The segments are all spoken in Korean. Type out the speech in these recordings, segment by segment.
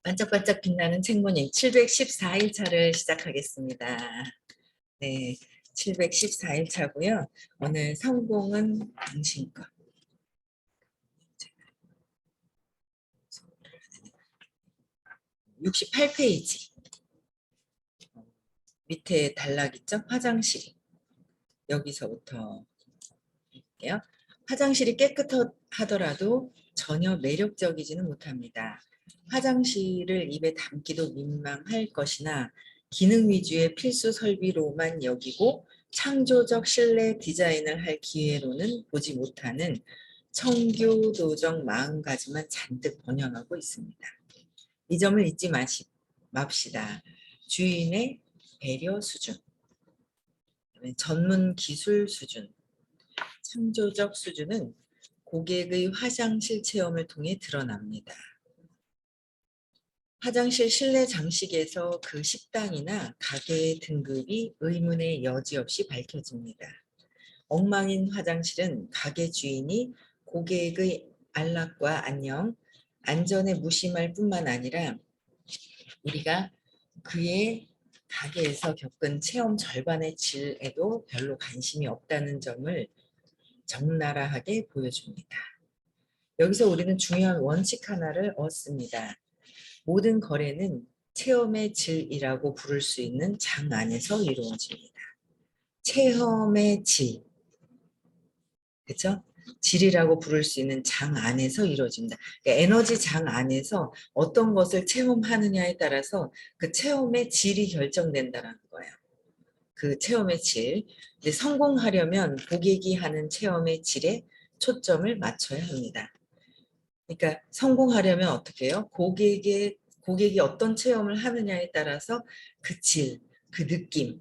반짝반짝 빛나는 책모닝 714일 차를 시작하겠습니다. 네, 714일 차고요. 오늘 성공은 당신 것. 68페이지. 밑에 단락 있죠? 화장실. 여기서부터 볼게요. 화장실이 깨끗하더라도 전혀 매력적이지는 못합니다. 화장실을 입에 담기도 민망할 것이나 기능 위주의 필수 설비로만 여기고 창조적 실내 디자인을 할 기회로는 보지 못하는 청교도적 마음가짐만 잔뜩 번영하고 있습니다. 이 점을 잊지 맙시다. 주인의 배려 수준, 전문 기술 수준, 창조적 수준은 고객의 화장실 체험을 통해 드러납니다. 화장실 실내 장식에서 그 식당이나 가게의 등급이 의문의 여지 없이 밝혀집니다. 엉망인 화장실은 가게 주인이 고객의 안락과 안녕, 안전에 무심할 뿐만 아니라 우리가 그의 가게에서 겪은 체험 절반의 질에도 별로 관심이 없다는 점을 적나라하게 보여줍니다. 여기서 우리는 중요한 원칙 하나를 얻습니다. 모든 거래는 체험의 질이라고 부를 수 있는 장 안에서 이루어집니다. 체험의 질, 그렇죠? 질이라고 부를 수 있는 장 안에서 이루어집니다. 그러니까 에너지 장 안에서 어떤 것을 체험하느냐에 따라서 그 체험의 질이 결정된다는 거예요. 그 체험의 질. 근데 성공하려면 고객이 하는 체험의 질에 초점을 맞춰야 합니다. 그러니까 성공하려면 어떻게 해요? 고객이 어떤 체험을 하느냐에 따라서 그 질, 그 느낌,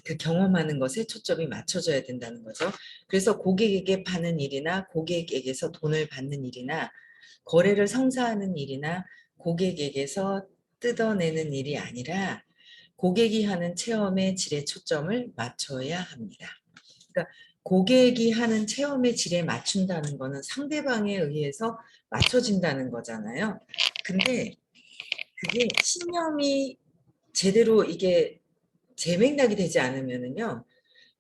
그 경험하는 것에 초점이 맞춰져야 된다는 거죠. 그래서 고객에게 파는 일이나 고객에게서 돈을 받는 일이나 거래를 성사하는 일이나 고객에게서 뜯어내는 일이 아니라 고객이 하는 체험의 질에 초점을 맞춰야 합니다. 그러니까 고객이 하는 체험의 질에 맞춘다는 거는 상대방에 의해서 맞춰진다는 거잖아요. 근데 그게 신념이 제대로 이게 재맥락이 되지 않으면은요,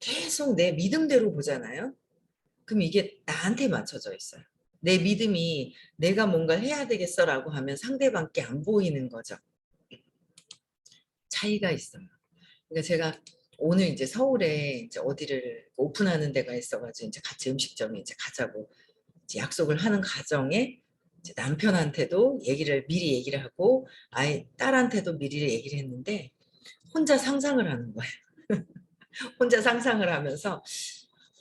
계속 내 믿음대로 보잖아요. 그럼 이게 나한테 맞춰져 있어요. 내 믿음이 내가 뭔가를 해야 되겠어라고 하면 상대방께 안 보이는 거죠. 차이가 있어요. 그러니까 제가 오늘 이제 서울에 이제 어디를 오픈하는 데가 있어가지고 이제 같이 음식점에 이제 가자고 이제 약속을 하는 과정에 이제 남편한테도 미리 얘기를 하고 아이 딸한테도 미리 얘기를 했는데 혼자 상상을 하는 거예요. 혼자 상상을 하면서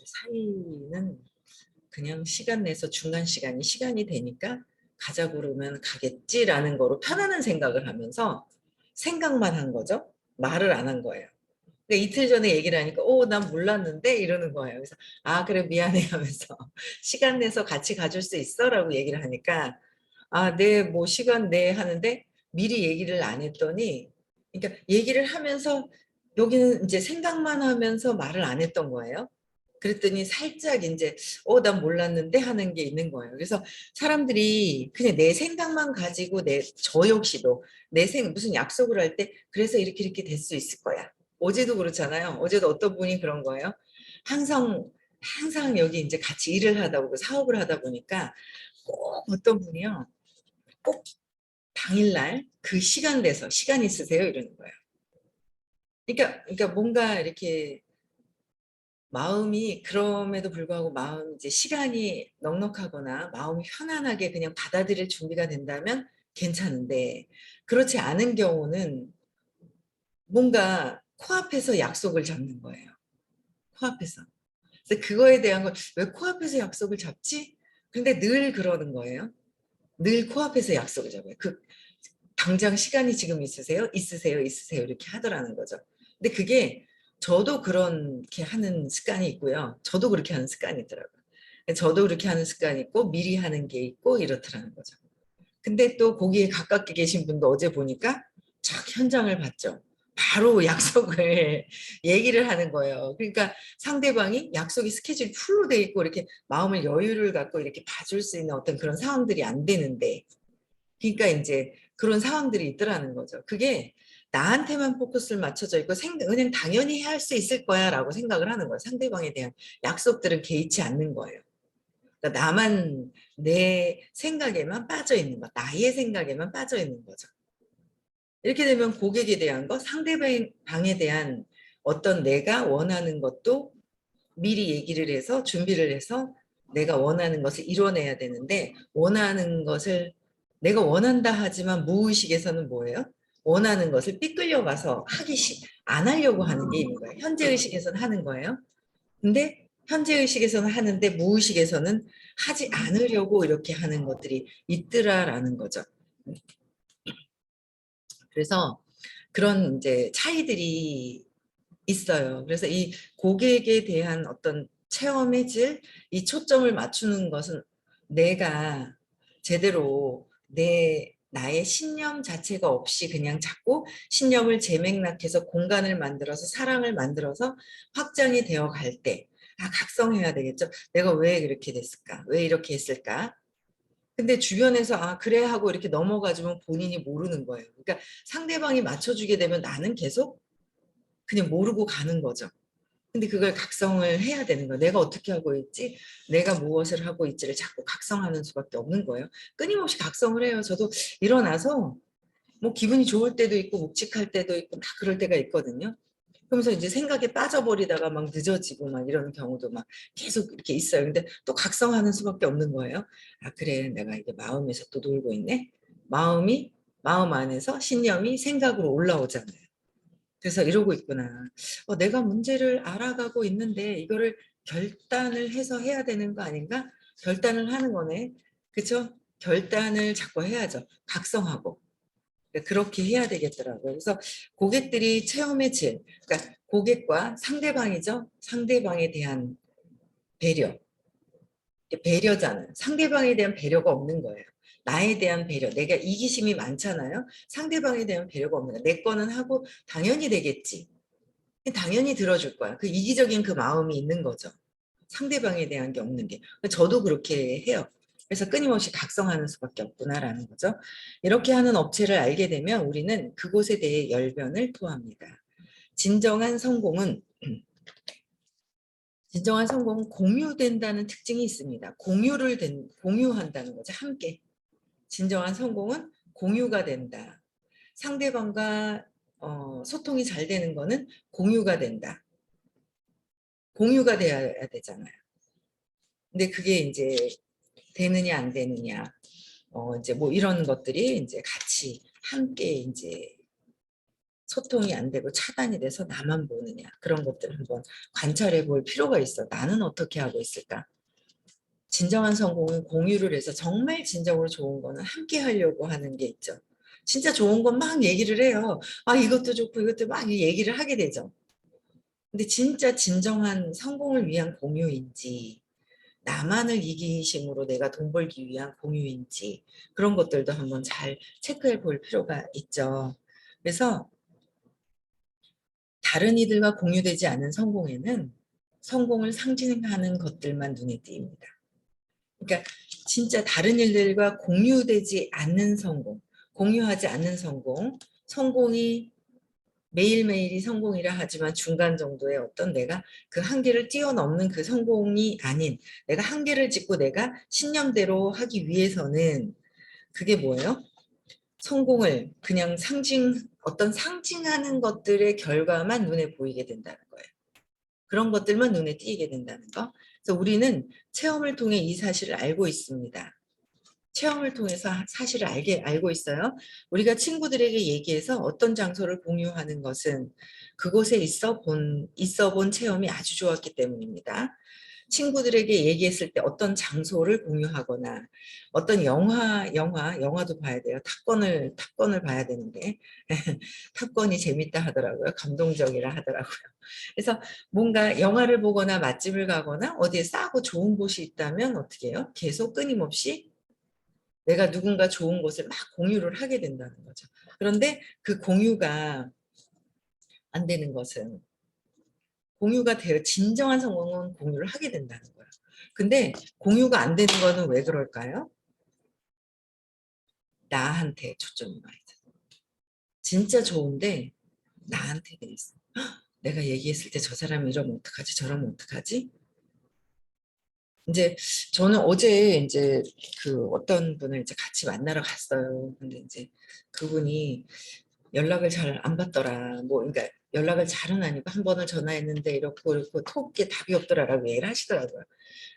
사이는 그냥 시간 내서 중간 시간이 되니까 가자고 그러면 가겠지라는 거로 편안한 생각을 하면서 생각만 한 거죠. 말을 안 한 거예요. 그러니까 이틀 전에 얘기를 하니까 난 몰랐는데 이러는 거예요. 그래서 그래 미안해 하면서 시간 내서 같이 가줄 수 있어? 라고 얘기를 하니까 네, 뭐 시간 내 하는데 미리 얘기를 안 했더니 그러니까 얘기를 하면서 여기는 이제 생각만 하면서 말을 안 했던 거예요. 그랬더니 살짝 이제 난 몰랐는데 하는 게 있는 거예요. 그래서 사람들이 그냥 내 생각만 가지고 저 역시도 무슨 약속을 할 때 그래서 이렇게 될 수 있을 거야. 어제도 그렇잖아요. 어제도 어떤 분이 그런 거예요. 항상 여기 이제 같이 일을 하다 보고 사업을 하다 보니까 꼭 어떤 분이요. 꼭 당일날 그 시간 돼서 시간 있으세요? 이러는 거예요. 그러니까 뭔가 이렇게 마음이 그럼에도 불구하고 이제 시간이 넉넉하거나 마음이 편안하게 그냥 받아들일 준비가 된다면 괜찮은데 그렇지 않은 경우는 뭔가 코앞에서 약속을 잡는 거예요. 코앞에서. 그래서 그거에 대한 걸 왜 코앞에서 약속을 잡지? 근데 늘 그러는 거예요. 늘 코앞에서 약속을 잡아요. 당장 시간이 지금 있으세요? 있으세요? 이렇게 하더라는 거죠. 근데 그게 저도 그렇게 하는 습관이 있고요. 저도 그렇게 하는 습관이 있더라고요. 저도 그렇게 하는 습관이 있고 미리 하는 게 있고 이렇더라는 거죠. 근데 또 거기에 가깝게 계신 분도 어제 보니까 쫙 현장을 봤죠. 바로 약속을 얘기를 하는 거예요. 그러니까 상대방이 약속이 스케줄이 풀로 돼 있고 이렇게 마음을 여유를 갖고 이렇게 봐줄 수 있는 어떤 그런 상황들이 안 되는데 그러니까 이제 그런 상황들이 있더라는 거죠. 그게 나한테만 포커스를 맞춰져 있고 그냥 당연히 할 수 있을 거야 라고 생각을 하는 거예요. 상대방에 대한 약속들은 개의치 않는 거예요. 그러니까 나만 내 생각에만 빠져 있는 거, 나의 생각에만 빠져 있는 거죠. 이렇게 되면 고객에 대한 거, 상대방에 대한 어떤 내가 원하는 것도 미리 얘기를 해서 준비를 해서 내가 원하는 것을 이뤄내야 되는데, 원하는 것을 내가 원한다 하지만 무의식에서는 뭐예요? 원하는 것을 삐끌려 가서 안 하려고 하는 게 있는 거예요. 현재 의식에서는 하는 거예요. 근데 현재 의식에서는 하는데 무의식에서는 하지 않으려고 이렇게 하는 것들이 있더라라는 거죠. 그래서 그런 이제 차이들이 있어요. 그래서 이 고객에 대한 어떤 체험의 질, 이 초점을 맞추는 것은 내가 제대로 나의 신념 자체가 없이 그냥 자꾸 신념을 재맥락해서 공간을 만들어서 사랑을 만들어서 확장이 되어 갈 때, 각성해야 되겠죠. 내가 왜 그렇게 됐을까? 왜 이렇게 했을까? 근데 주변에서 그래 하고 이렇게 넘어가지면 본인이 모르는 거예요. 그러니까 상대방이 맞춰주게 되면 나는 계속 그냥 모르고 가는 거죠. 근데 그걸 각성을 해야 되는 거예요. 내가 어떻게 하고 있지? 내가 무엇을 하고 있지를 자꾸 각성하는 수밖에 없는 거예요. 끊임없이 각성을 해요. 저도 일어나서 뭐 기분이 좋을 때도 있고 묵직할 때도 있고 막 그럴 때가 있거든요. 그러면서 이제 생각에 빠져버리다가 막 늦어지고 막 이런 경우도 막 계속 이렇게 있어요. 근데 또 각성하는 수밖에 없는 거예요. 그래, 내가 이게 마음에서 또 놀고 있네. 마음 안에서 신념이 생각으로 올라오잖아요. 그래서 이러고 있구나. 내가 문제를 알아가고 있는데 이거를 결단을 해서 해야 되는 거 아닌가? 결단을 하는 거네. 그렇죠? 결단을 자꾸 해야죠. 각성하고. 그렇게 해야 되겠더라고요. 그래서 고객들이 체험의 질, 그러니까 고객과 상대방이죠. 상대방에 대한 배려. 배려자는 상대방에 대한 배려가 없는 거예요. 나에 대한 배려. 내가 이기심이 많잖아요. 상대방에 대한 배려가 없는 거예요. 내 거는 하고 당연히 되겠지. 당연히 들어줄 거야. 그 이기적인 그 마음이 있는 거죠. 상대방에 대한 게 없는 게. 저도 그렇게 해요. 그래서 끊임없이 각성하는 수밖에 없구나라는 거죠. 이렇게 하는 업체를 알게 되면 우리는 그곳에 대해 열변을 토합니다. 진정한 성공은 공유된다는 특징이 있습니다. 공유한다는 거죠. 함께. 진정한 성공은 공유가 된다. 상대방과 소통이 잘 되는 거는 공유가 된다. 공유가 돼야 되잖아요. 근데 그게 이제 되느냐 안 되느냐, 이제 뭐 이런 것들이 이제 같이 함께 이제 소통이 안 되고 차단이 돼서 나만 보느냐, 그런 것들 한번 관찰해 볼 필요가 있어. 나는 어떻게 하고 있을까? 진정한 성공은 공유를 해서 정말 진정으로 좋은 거는 함께 하려고 하는 게 있죠. 진짜 좋은 건 막 얘기를 해요. 이것도 좋고 이것도 막 얘기를 하게 되죠. 근데 진짜 진정한 성공을 위한 공유인지, 나만을 이기심으로 내가 돈 벌기 위한 공유인지, 그런 것들도 한번 잘 체크해 볼 필요가 있죠. 그래서 다른 이들과 공유되지 않은 성공에는 성공을 상징하는 것들만 눈에 띕니다. 그러니까 진짜 다른 일들과 공유되지 않는 성공, 공유하지 않는 성공이 매일매일이 성공이라 하지만 중간 정도의 어떤 내가 그 한계를 뛰어넘는 그 성공이 아닌, 내가 한계를 짚고 내가 신념대로 하기 위해서는 그게 뭐예요? 성공을 그냥 어떤 상징하는 것들의 결과만 눈에 보이게 된다는 거예요. 그런 것들만 눈에 띄게 된다는 거. 그래서 우리는 체험을 통해 이 사실을 알고 있습니다. 체험을 통해서 사실을 알고 있어요. 우리가 친구들에게 얘기해서 어떤 장소를 공유하는 것은 그곳에 있어 본 체험이 아주 좋았기 때문입니다. 친구들에게 얘기했을 때 어떤 장소를 공유하거나 어떤 영화도 봐야 돼요. 탑건을 봐야 되는데 탑건이 재밌다 하더라고요. 감동적이라 하더라고요. 그래서 뭔가 영화를 보거나 맛집을 가거나 어디에 싸고 좋은 곳이 있다면 어떻게 해요? 계속 끊임없이 내가 누군가 좋은 곳을 막 공유를 하게 된다는 거죠. 그런데 그 공유가 안 되는 것은, 공유가 되어 진정한 성공은 공유를 하게 된다는 거예요. 근데 공유가 안 되는 거는 왜 그럴까요? 나한테 초점이 많이 돼. 진짜 좋은데 나한테 돼 있어. 내가 얘기했을 때 저 사람이 이러면 어떡하지? 저러면 어떡하지? 이제 저는 어제 이제 그 어떤 분을 이제 같이 만나러 갔어요. 근데 이제 그분이 연락을 잘 안 받더라. 뭐, 그러니까 연락을 잘은 아니고 한 번을 전화했는데 이렇고 톡에 답이 없더라라고 얘기를 하시더라고요.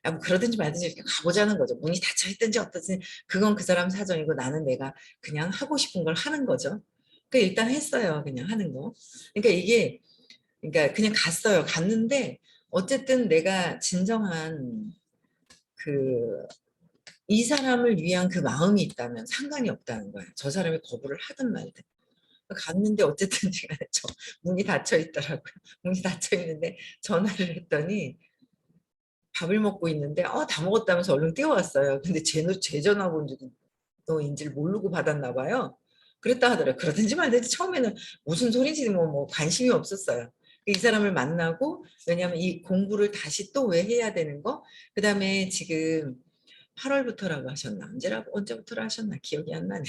아, 뭐 그러든지 말든지 이렇게 가보자는 거죠. 문이 닫혀 있든지 어떠든지 그건 그 사람 사정이고 나는 내가 그냥 하고 싶은 걸 하는 거죠. 그 일단 했어요. 그냥 하는 거. 그러니까 이게 그러니까 그냥 갔어요. 갔는데 어쨌든 내가 진정한 그 이 사람을 위한 그 마음이 있다면 상관이 없다는 거예요. 저 사람이 거부를 하든 말든. 갔는데 어쨌든 제가 문이 닫혀 있더라고요. 문이 닫혀 있는데 전화를 했더니 밥을 먹고 있는데 다 먹었다면서 얼른 뛰어왔어요. 근데 제 전화번호인지를 모르고 받았나 봐요. 그랬다 하더라고요. 그러든지 말든지 처음에는 무슨 소리인지 뭐 관심이 없었어요. 이 사람을 만나고 왜냐하면 이 공부를 다시 또 왜 해야 되는 거 그다음에 지금 8월부터라고 하셨나 언제부터라 하셨나 기억이 안 나네.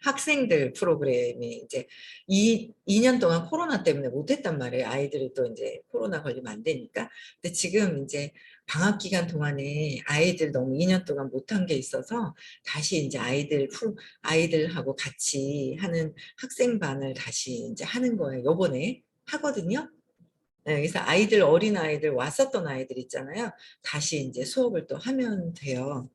학생들 프로그램이 이제 2년 동안 코로나 때문에 못했단 말이에요. 아이들이 또 이제 코로나 걸리면 안 되니까. 근데 지금 이제 방학 기간 동안에 아이들 너무 2년 동안 못한 게 있어서 다시 이제 아이들하고 같이 하는 학생반을 다시 이제 하는 거예요. 요번에 하거든요. 네, 그래서 어린 아이들 왔었던 아이들 있잖아요. 다시 이제 수업을 또 하면 돼요.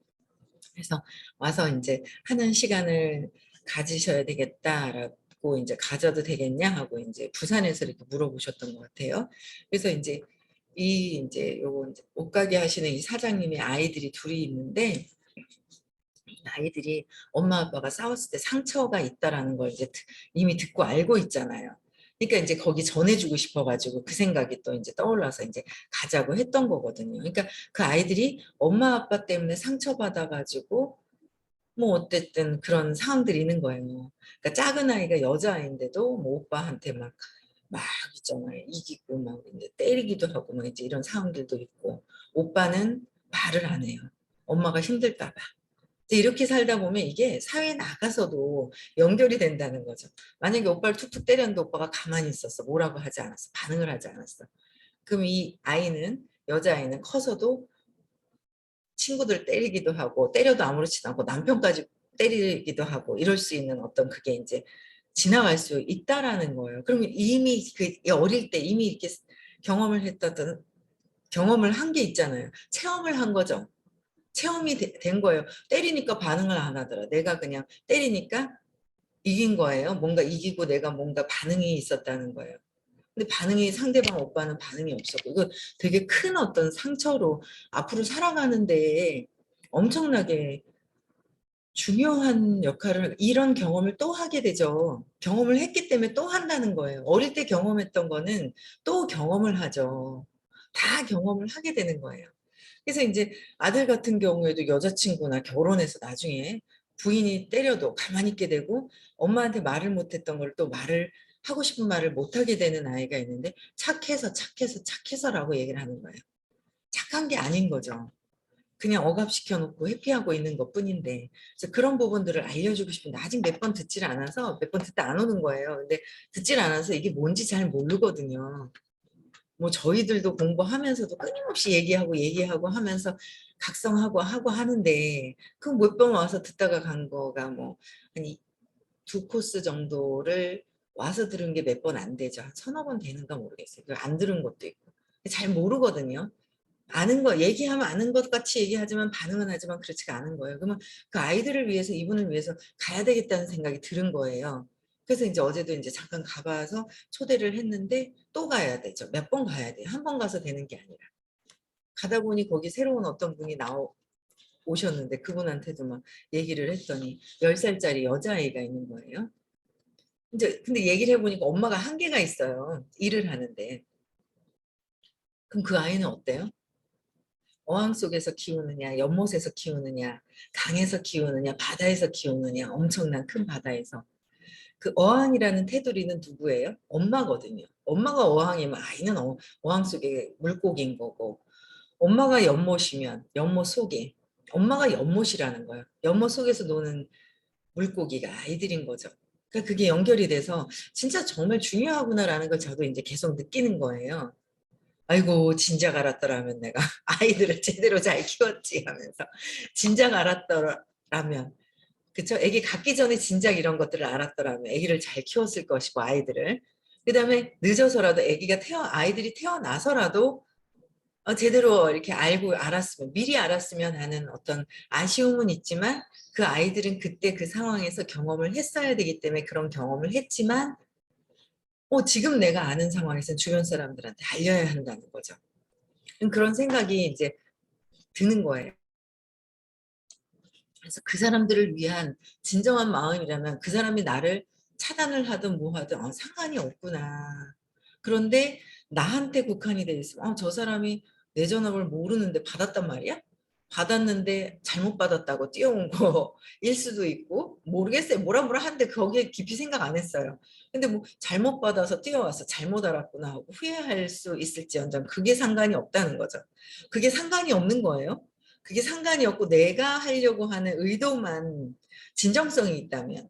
그래서 와서 이제 하는 시간을 가지셔야 되겠다라고 이제 가져도 되겠냐 하고 이제 부산에서 이렇게 물어보셨던 것 같아요. 그래서 이제 요거 이제 옷가게 하시는 이 사장님의 아이들이 둘이 있는데 이 아이들이 엄마 아빠가 싸웠을 때 상처가 있다라는 걸 이제 이미 듣고 알고 있잖아요. 그러니까 이제 거기 전해주고 싶어가지고 그 생각이 또 이제 떠올라서 이제 가자고 했던 거거든요. 그러니까 그 아이들이 엄마 아빠 때문에 상처받아가지고 뭐 어쨌든 그런 상황들이 있는 거예요. 그러니까 작은 아이가 여자아이인데도 뭐 오빠한테 막 있잖아요. 이기고 막 이제 때리기도 하고 막 이제 이런 상황들도 있고 오빠는 말을 안 해요. 엄마가 힘들까 봐. 이렇게 살다 보면 이게 사회에 나가서도 연결이 된다는 거죠. 만약에 오빠를 툭툭 때렸는데 오빠가 가만히 있었어. 뭐라고 하지 않았어. 반응을 하지 않았어. 그럼 이 아이는 여자아이는 커서도 친구들 때리기도 하고 때려도 아무렇지도 않고 남편까지 때리기도 하고 이럴 수 있는 어떤 그게 이제 지나갈 수 있다라는 거예요. 그러면 이미 그 어릴 때 이미 이렇게 경험을 했던 경험을 한 게 있잖아요. 체험을 한 거죠. 체험이 된 거예요. 때리니까 반응을 안 하더라. 내가 그냥 때리니까 이긴 거예요. 뭔가 이기고 내가 뭔가 반응이 있었다는 거예요. 근데 상대방 오빠는 반응이 없었고, 이거 되게 큰 어떤 상처로 앞으로 살아가는데 엄청나게 중요한 역할을, 이런 경험을 또 하게 되죠. 경험을 했기 때문에 또 한다는 거예요. 어릴 때 경험했던 거는 또 경험을 하죠. 다 경험을 하게 되는 거예요. 그래서 이제 아들 같은 경우에도 여자친구나 결혼해서 나중에 부인이 때려도 가만히 있게 되고 엄마한테 말을 못했던 걸 또 하고 싶은 말을 못하게 되는 아이가 있는데 착해서라고 얘기를 하는 거예요. 착한 게 아닌 거죠. 그냥 억압시켜 놓고 회피하고 있는 것 뿐인데 그래서 그런 부분들을 알려주고 싶은데 아직 몇 번 듣질 않아서 몇 번 듣다 안 오는 거예요. 근데 듣질 않아서 이게 뭔지 잘 모르거든요. 뭐 저희들도 공부하면서도 끊임없이 얘기하고 하면서 각성하고 하고 하는데 그 몇 번 와서 듣다가 간 거가 뭐 한 두 코스 정도를 와서 들은 게 몇 번 안 되죠. 한 서너 번 되는가 모르겠어요. 안 들은 것도 있고. 잘 모르거든요. 아는 거 얘기하면 아는 것 같이 얘기하지만 반응은 하지만 그렇지가 않은 거예요. 그러면 그 아이들을 위해서 이분을 위해서 가야 되겠다는 생각이 들은 거예요. 그래서 이제 어제도 이제 잠깐 가봐서 초대를 했는데 또 가야 되죠. 몇 번 가야 돼요. 한 번 가서 되는 게 아니라. 가다 보니 거기 새로운 어떤 분이 오셨는데 그분한테도 막 얘기를 했더니 10살짜리 여자아이가 있는 거예요. 이제 근데 얘기를 해보니까 엄마가 한계가 있어요. 일을 하는데. 그럼 그 아이는 어때요? 어항 속에서 키우느냐, 연못에서 키우느냐, 강에서 키우느냐, 바다에서 키우느냐, 엄청난 큰 바다에서. 그 어항이라는 테두리는 누구예요? 엄마거든요. 엄마가 어항이면 아이는 어항 속에 물고기인 거고, 엄마가 연못이면 연못 속에, 엄마가 연못이라는 거예요. 연못 속에서 노는 물고기가 아이들인 거죠. 그러니까 그게 연결이 돼서 진짜 정말 중요하구나라는 걸 저도 이제 계속 느끼는 거예요. 아이고 진작 알았더라면 내가 아이들을 제대로 잘 키웠지 하면서 진작 알았더라면 그쵸? 아기 갖기 전에 진작 이런 것들을 알았더라면 아기를 잘 키웠을 것이고 아이들을 그다음에 늦어서라도 아이들이 태어나서라도 제대로 이렇게 알고 알았으면 미리 알았으면 하는 어떤 아쉬움은 있지만 그 아이들은 그때 그 상황에서 경험을 했어야 되기 때문에 그런 경험을 했지만 지금 내가 아는 상황에서는 주변 사람들한테 알려야 한다는 거죠. 그런 생각이 이제 드는 거예요. 그래서 그 사람들을 위한 진정한 마음이라면 그 사람이 나를 차단을 하든 뭐 하든 상관이 없구나. 그런데 나한테 국한이 돼 있으면 저 사람이 내 전화를 모르는데 받았단 말이야? 받았는데 잘못 받았다고 뛰어온 거일 수도 있고 모르겠어요. 뭐라 하는데 거기에 깊이 생각 안 했어요. 근데 뭐 잘못 받아서 뛰어와서 잘못 알았구나 하고 후회할 수 있을지언정 그게 상관이 없다는 거죠. 그게 상관이 없는 거예요. 그게 상관이 없고 내가 하려고 하는 의도만 진정성이 있다면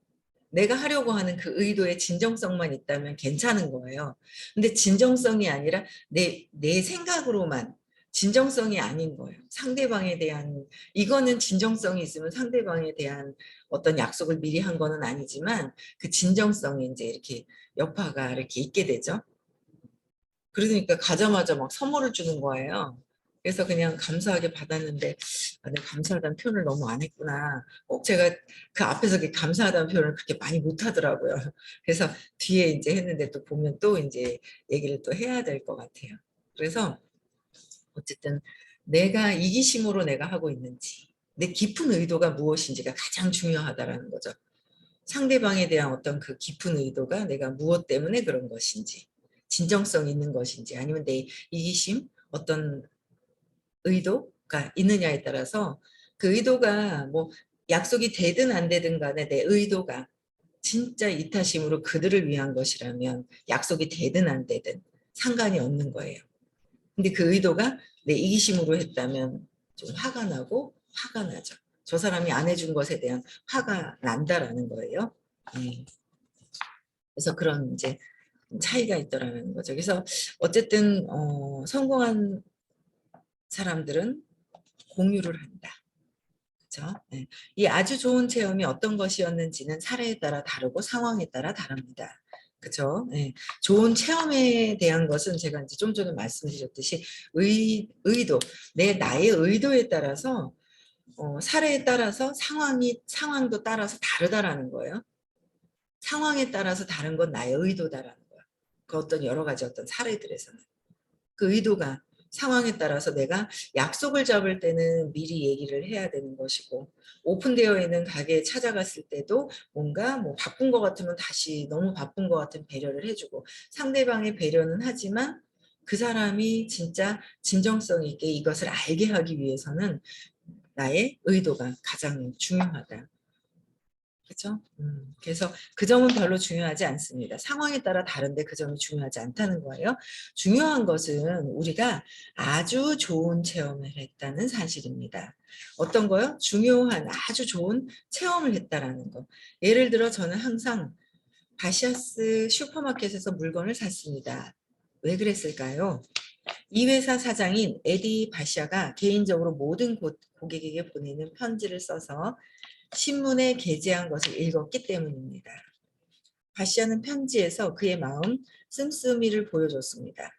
내가 하려고 하는 그 의도의 진정성만 있다면 괜찮은 거예요. 근데 진정성이 아니라 내 생각으로만 진정성이 아닌 거예요. 상대방에 대한 이거는 진정성이 있으면 상대방에 대한 어떤 약속을 미리 한 거는 아니지만 그 진정성이 이제 이렇게 여파가 이렇게 있게 되죠. 그러니까 가자마자 막 선물을 주는 거예요. 그래서 그냥 감사하게 받았는데 내가 감사하다는 표현을 너무 안 했구나. 꼭 제가 그 앞에서 감사하다는 표현을 그렇게 많이 못 하더라고요. 그래서 뒤에 이제 했는데 또 보면 또 이제 얘기를 또 해야 될 것 같아요. 그래서 어쨌든 내가 이기심으로 내가 하고 있는지 내 깊은 의도가 무엇인지가 가장 중요하다라는 거죠. 상대방에 대한 어떤 그 깊은 의도가 내가 무엇 때문에 그런 것인지 진정성 있는 것인지 아니면 내 이기심 어떤 의도가 있느냐에 따라서 그 의도가 뭐 약속이 되든 안 되든 간에 내 의도가 진짜 이타심으로 그들을 위한 것이라면 약속이 되든 안 되든 상관이 없는 거예요. 근데 그 의도가 내 이기심으로 했다면 좀 화가 나고 화가 나죠. 저 사람이 안 해준 것에 대한 화가 난다라는 거예요. 그래서 그런 이제 차이가 있더라는 거죠. 그래서 어쨌든 성공한 사람들은 공유를 한다. 그렇죠? 네. 이 아주 좋은 체험이 어떤 것이었는지는 사례에 따라 다르고 상황에 따라 다릅니다. 그렇죠? 네. 좋은 체험에 대한 것은 제가 이제 좀 전에 말씀드렸듯이 의도, 나의 의도에 따라서 사례에 따라서 상황도 따라서 다르다라는 거예요. 상황에 따라서 다른 건 나의 의도다라는 거야. 그 어떤 여러 가지 어떤 사례들에서는. 그 의도가 상황에 따라서 내가 약속을 잡을 때는 미리 얘기를 해야 되는 것이고 오픈되어 있는 가게에 찾아갔을 때도 뭔가 뭐 바쁜 것 같으면 다시 너무 바쁜 것 같은 배려를 해주고 상대방의 배려는 하지만 그 사람이 진짜 진정성 있게 이것을 알게 하기 위해서는 나의 의도가 가장 중요하다. 그렇죠? 그래서 그 점은 별로 중요하지 않습니다. 상황에 따라 다른데 그 점이 중요하지 않다는 거예요. 중요한 것은 우리가 아주 좋은 체험을 했다는 사실입니다. 어떤 거요? 중요한 아주 좋은 체험을 했다라는 거. 예를 들어 저는 항상 바시아스 슈퍼마켓에서 물건을 샀습니다. 왜 그랬을까요? 이 회사 사장인 에디 바시아가 개인적으로 모든 고객에게 보내는 편지를 써서 신문에 게재한 것을 읽었기 때문입니다. 바시아는 편지에서 그의 마음 씀씀이를 보여줬습니다.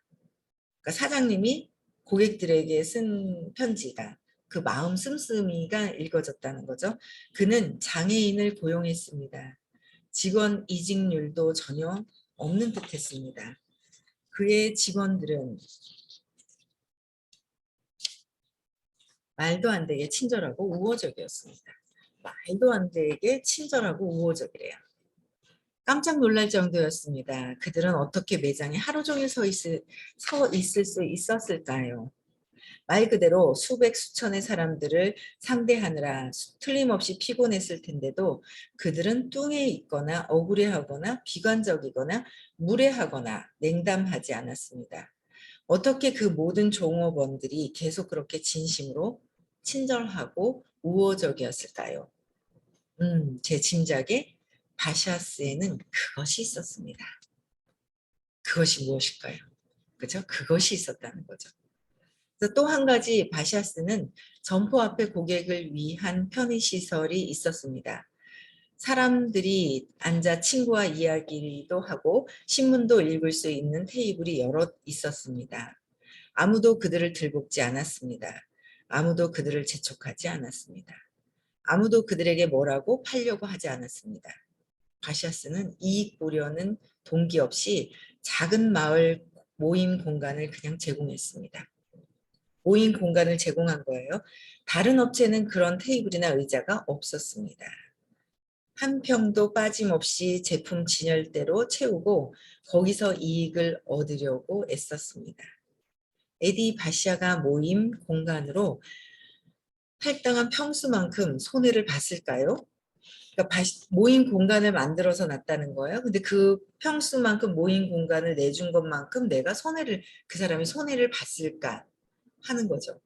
그러니까 사장님이 고객들에게 쓴 편지가 그 마음 씀씀이가 읽어졌다는 거죠. 그는 장애인을 고용했습니다. 직원 이직률도 전혀 없는 듯했습니다. 그의 직원들은 말도 안 되게 친절하고 우호적이었습니다. 말도 안 되게 친절하고 우호적이래요. 깜짝 놀랄 정도였습니다. 그들은 어떻게 매장에 하루 종일 서 있을 수 있었을까요? 말 그대로 수백 수천의 사람들을 상대하느라 틀림없이 피곤했을 텐데도 그들은 뚱해 있거나 억울해하거나 비관적이거나 무례하거나 냉담하지 않았습니다. 어떻게 그 모든 종업원들이 계속 그렇게 진심으로 친절하고 우호적이었을까요? 제 짐작에 바샤스에는 그것이 있었습니다. 그것이 무엇일까요? 그죠? 그것이 있었다는 거죠. 그래서 또 한 가지 바샤스는 점포 앞에 고객을 위한 편의시설이 있었습니다. 사람들이 앉아 친구와 이야기도 하고 신문도 읽을 수 있는 테이블이 여럿 있었습니다. 아무도 그들을 들볶지 않았습니다. 아무도 그들을 재촉하지 않았습니다. 아무도 그들에게 뭐라고 팔려고 하지 않았습니다. 바샤스는 이익 보려는 동기 없이 작은 마을 모임 공간을 그냥 제공했습니다. 모임 공간을 제공한 거예요. 다른 업체는 그런 테이블이나 의자가 없었습니다. 한 평도 빠짐없이 제품 진열대로 채우고 거기서 이익을 얻으려고 애썼습니다. 에디 바샤가 모임 공간으로 할당한 평수만큼 손해를 봤을까요? 그러니까 모임 공간을 만들어서 놨다는 거예요. 근데 그 평수만큼 모임 공간을 내준 것만큼 내가 그 사람이 손해를 봤을까 하는 거죠.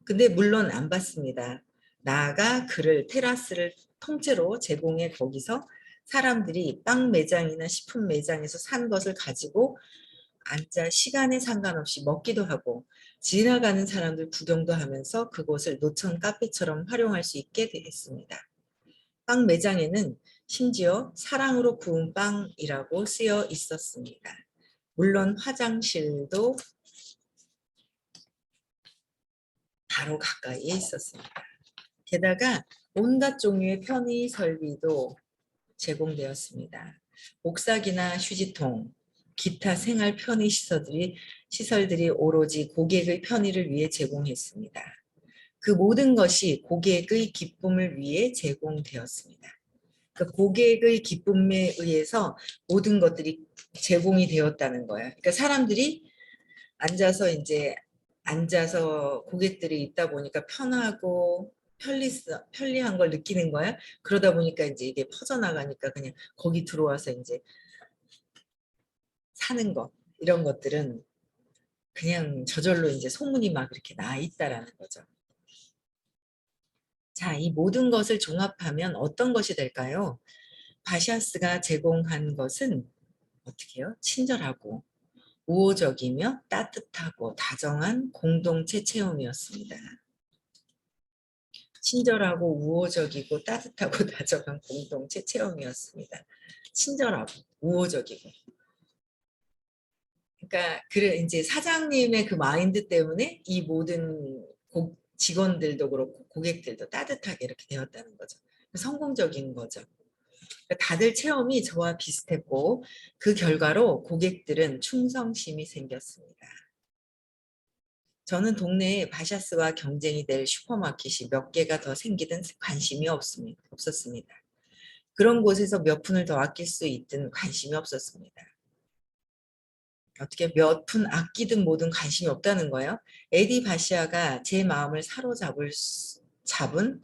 근데 물론 안 받습니다. 나아가 테라스를 통째로 제공해 거기서 사람들이 빵 매장이나 식품 매장에서 산 것을 가지고 앉아 시간에 상관없이 먹기도 하고 지나가는 사람들 구경도 하면서 그곳을 노천 카페처럼 활용할 수 있게 됐습니다. 빵 매장에는 심지어 사랑으로 구운 빵이라고 쓰여 있었습니다. 물론 화장실도 바로 가까이에 있었습니다. 게다가 온갖 종류의 편의 설비도 제공되었습니다. 옥삭이나 휴지통, 기타 생활 편의 시설들이 오로지 고객의 편의를 위해 제공했습니다. 그 모든 것이 고객의 기쁨을 위해 제공되었습니다. 그러니까 고객의 기쁨에 의해서 모든 것들이 제공이 되었다는 거예요. 그러니까 사람들이 앉아서 고객들이 있다 보니까 편하고 편리한 걸 느끼는 거야. 그러다 보니까 이제 이게 퍼져나가니까 그냥 거기 들어와서 이제 사는 것, 이런 것들은 그냥 저절로 이제 소문이 막 이렇게 나 있다라는 거죠. 자, 이 모든 것을 종합하면 어떤 것이 될까요? 바샤스가 제공한 것은 어떻게 해요? 친절하고 우호적이며 따뜻하고 다정한 공동체 체험이었습니다. 친절하고 우호적이고 따뜻하고 다정한 공동체 체험이었습니다. 친절하고 우호적이고. 그러니까 그래 이제 사장님의 그 마인드 때문에 이 모든 직원들도 그렇고 고객들도 따뜻하게 이렇게 되었다는 거죠. 성공적인 거죠. 그러니까 다들 체험이 저와 비슷했고 그 결과로 고객들은 충성심이 생겼습니다. 저는 동네에 바샤스와 경쟁이 될 슈퍼마켓이 몇 개가 더 생기든 관심이 없었습니다. 그런 곳에서 몇 푼을 더 아낄 수 있든 관심이 없었습니다. 어떻게 몇 푼 아끼든 뭐든 관심이 없다는 거예요. 에디 바시아가 제 마음을 잡은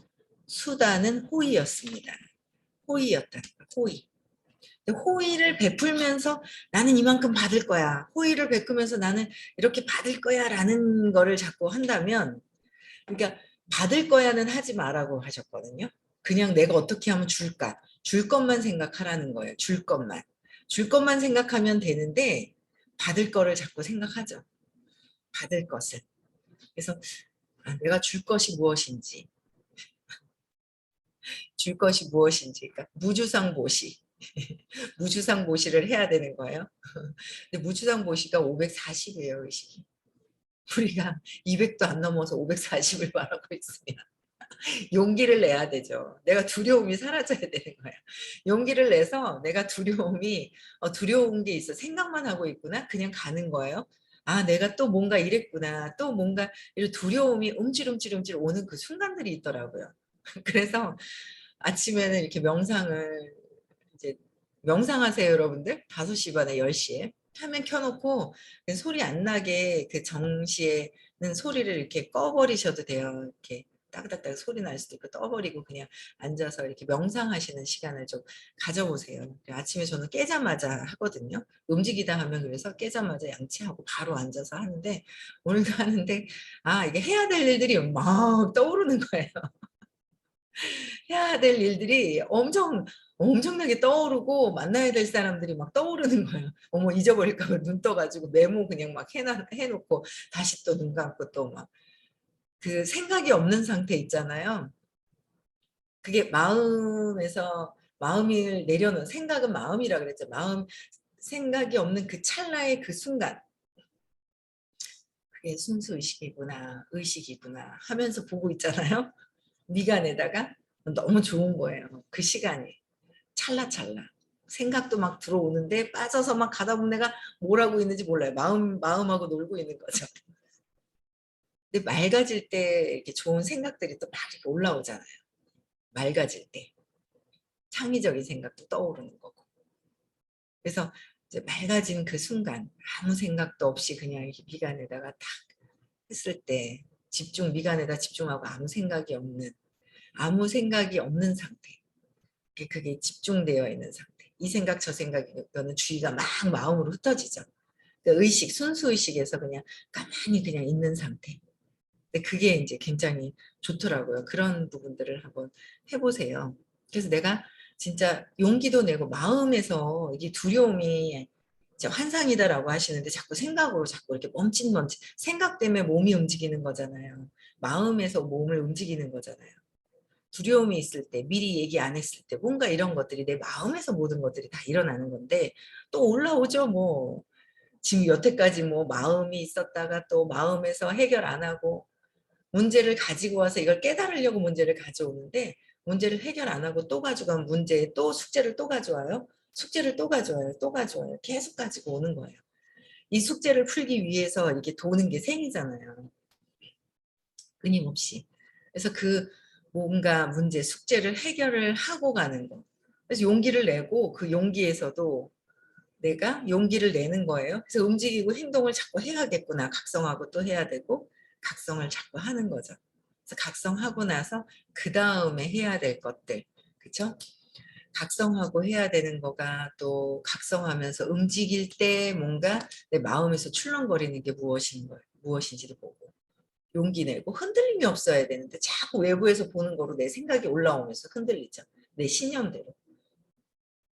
수단은 호의였습니다. 호의였다는 거예요. 호의. 호의를 베풀면서 나는 이만큼 받을 거야. 호의를 베풀면서 나는 이렇게 받을 거야 라는 거를 자꾸 한다면 그러니까 받을 거야는 하지 말라고 하셨거든요. 그냥 내가 어떻게 하면 줄까? 줄 것만 생각하라는 거예요. 줄 것만. 줄 것만 생각하면 되는데 받을 거를 자꾸 생각하죠. 받을 것을. 그래서 내가 줄 것이 무엇인지. 줄 것이 무엇인지. 그러니까 무주상보시. 무주상보시를 해야 되는 거예요. 근데 무주상보시가 540이에요. 의식이. 우리가 200도 안 넘어서 540을 말하고 있으면 용기를 내야 되죠. 내가 두려움이 사라져야 되는 거야. 용기를 내서 내가 두려운 게 있어. 생각만 하고 있구나. 그냥 가는 거예요. 아, 내가 또 뭔가 이랬구나. 또 뭔가 이런 두려움이 움찔움찔 오는 그 순간들이 있더라고요. 그래서 아침에는 이렇게 이제 명상하세요, 여러분들. 5시 반에 10시에. 화면 켜놓고 소리 안 나게 그 정시에는 소리를 이렇게 꺼버리셔도 돼요. 이렇게 따그닥따그 소리 날 수도 있고 떠버리고 그냥 앉아서 이렇게 명상하시는 시간을 좀 가져보세요. 아침에 저는 깨자마자 하거든요. 움직이다 하면 그래서 깨자마자 양치하고 바로 앉아서 하는데 오늘도 하는데 이게 해야 될 일들이 막 떠오르는 거예요. 해야 될 일들이 엄청나게 떠오르고 만나야 될 사람들이 막 떠오르는 거예요. 어머 잊어버릴까 봐 눈 떠 가지고 메모 그냥 막 해 놓고 다시 또 눈 감고 또 막 그 생각이 없는 상태 있잖아요. 그게 마음에서 마음을 내려놓은 생각은 마음이라 그랬죠. 마음 생각이 없는 그 찰나의 그 순간 '그게 순수 의식이구나. 의식이구나.' 하면서 보고 있잖아요. 미간에다가 너무 좋은 거예요. 그 시간이. 찰나찰나. 생각도 막 들어오는데 빠져서 막 가다 보면 내가 뭘 하고 있는지 몰라요. 마음하고 놀고 있는 거죠. 근데 맑아질 때 이렇게 좋은 생각들이 또 막 이렇게 올라오잖아요. 맑아질 때. 창의적인 생각도 떠오르는 거고. 그래서 이제 맑아진 그 순간 아무 생각도 없이 그냥 이렇게 미간에다가 탁 했을 때 미간에다 집중하고 아무 생각이 없는 상태. 그게 집중되어 있는 상태. 이 생각 저 생각이면 주의가 막 마음으로 흩어지죠. 그러니까 순수 의식에서 그냥 가만히 그냥 있는 상태. 근데 그게 이제 굉장히 좋더라고요. 그런 부분들을 한번 해보세요. 그래서 내가 진짜 용기도 내고 마음에서 이게 두려움이 이제 환상이다라고 하시는데 자꾸 생각으로 자꾸 이렇게 멈칫멈칫 생각 때문에 몸이 움직이는 거잖아요. 마음에서 몸을 움직이는 거잖아요. 두려움이 있을 때 미리 얘기 안 했을 때 뭔가 이런 것들이 내 마음에서 모든 것들이 다 일어나는 건데 또 올라오죠 뭐. 지금 여태까지 뭐 마음이 있었다가 또 마음에서 해결 안 하고 문제를 가지고 와서 이걸 깨달으려고 문제를 가져오는데 문제를 해결 안 하고 또 가져간 문제에 또 숙제를 또 가져와요. 숙제를 또 가져와요. 또 가져와요. 계속 가지고 오는 거예요. 이 숙제를 풀기 위해서 이렇게 도는 게 생이잖아요. 끊임없이. 그래서 그 뭔가 문제, 숙제를 해결을 하고 가는 거. 그래서 용기를 내고 그 용기에서도 내가 용기를 내는 거예요. 그래서 움직이고 행동을 자꾸 해야겠구나. 각성하고 또 해야 되고 각성을 자꾸 하는 거죠. 그래서 각성하고 나서 그 다음에 해야 될 것들, 그렇죠? 각성하고 해야 되는 거가 또 각성하면서 움직일 때 뭔가 내 마음에서 출렁거리는 게 무엇인지도 보고 용기 내고 흔들림이 없어야 되는데 자꾸 외부에서 보는 거로 내 생각이 올라오면서 흔들리죠. 내 신념대로.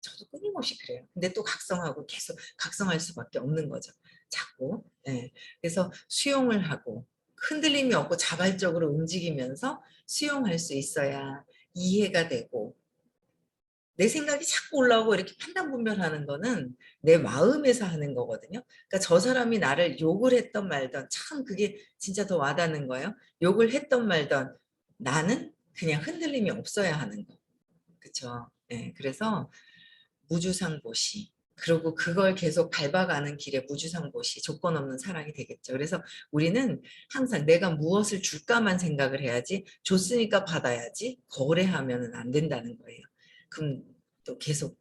저도 끊임없이 그래요. 근데 또 각성하고 계속 각성할 수밖에 없는 거죠. 자꾸. 예. 그래서 수용을 하고 흔들림이 없고 자발적으로 움직이면서 수용할 수 있어야 이해가 되고 내 생각이 자꾸 올라오고 이렇게 판단분별하는 거는 내 마음에서 하는 거거든요. 그러니까 저 사람이 나를 욕을 했던 말던 참 그게 진짜 더 와닿는 거예요. 욕을 했던 말던 나는 그냥 흔들림이 없어야 하는 거. 그쵸? 예. 그래서 무주상보시. 그리고 그걸 계속 밟아가는 길에 무주상보시, 조건 없는 사랑이 되겠죠. 그래서 우리는 항상 내가 무엇을 줄까만 생각을 해야지 줬으니까 받아야지 거래하면 안 된다는 거예요. 그럼 또 계속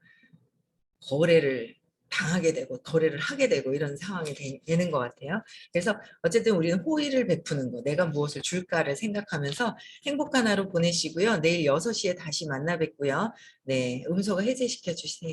거래를 당하게 되고 거래를 하게 되고 이런 상황이 되는 것 같아요. 그래서 어쨌든 우리는 호의를 베푸는 거, 내가 무엇을 줄까를 생각하면서 행복한 하루 보내시고요. 내일 6시에 다시 만나 뵙고요. 네, 음소거 해제시켜 주세요.